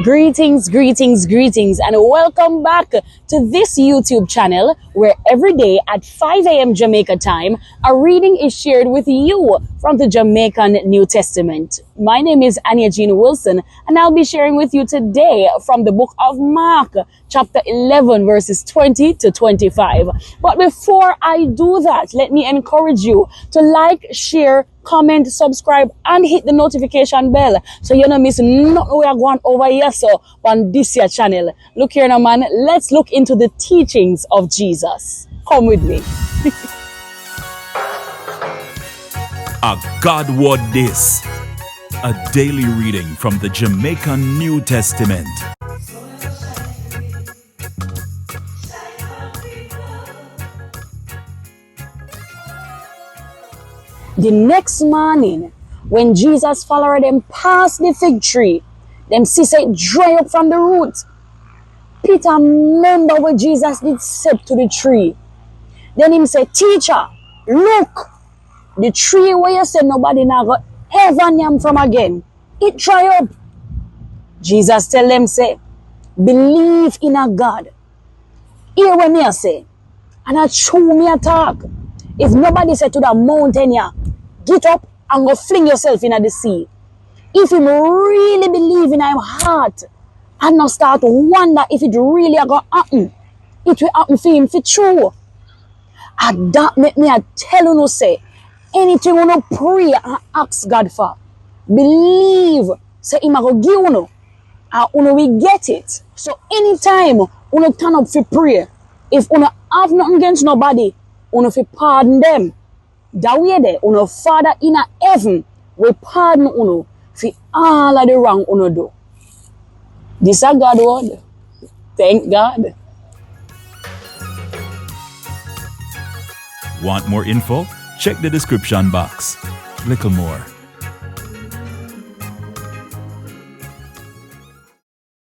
Greetings, greetings, greetings, and welcome back to this YouTube channel where every day at 5 a.m. Jamaica time, a reading is shared with you from the Jamaican New Testament. My name is ANYA-JEAN WILSON, and I'll be sharing with you today from the book of Mark, chapter 11, verses 20 to 25. But before I do that, let me encourage you to like, share, comment, subscribe, and hit the notification bell so you don't miss nothing we are going over here so on this here channel. Look here now, man. Let's look into the teachings of Jesus. Come with me. A God Word This, a daily reading from the Jamaican New Testament. The next morning, when Jesus followed them past the fig tree, them see say dry up from the root. Peter remember what Jesus did say to the tree. Then him say, "Teacher, look, the tree where you said nobody now got ever yam from again, it dry up." Jesus tell them say, "Believe in a God. Hear what me I say, and I true me a talk. If nobody said to that mountain here, get up and go fling yourself into the sea. If him really believe in him heart and not start to wonder if it really a gonna happen, it will happen for him for true. And that make me a tell you no say, anything you no pray and ask God for, believe say him a go give you no, and you will get it. So anytime you turn up for prayer, if you have nothing against nobody, you fi pardon them. That way there, uno Father in heaven will pardon uno for all of the wrong uno do. This is God word. Thank God. Want more info? Check the description box. Little more.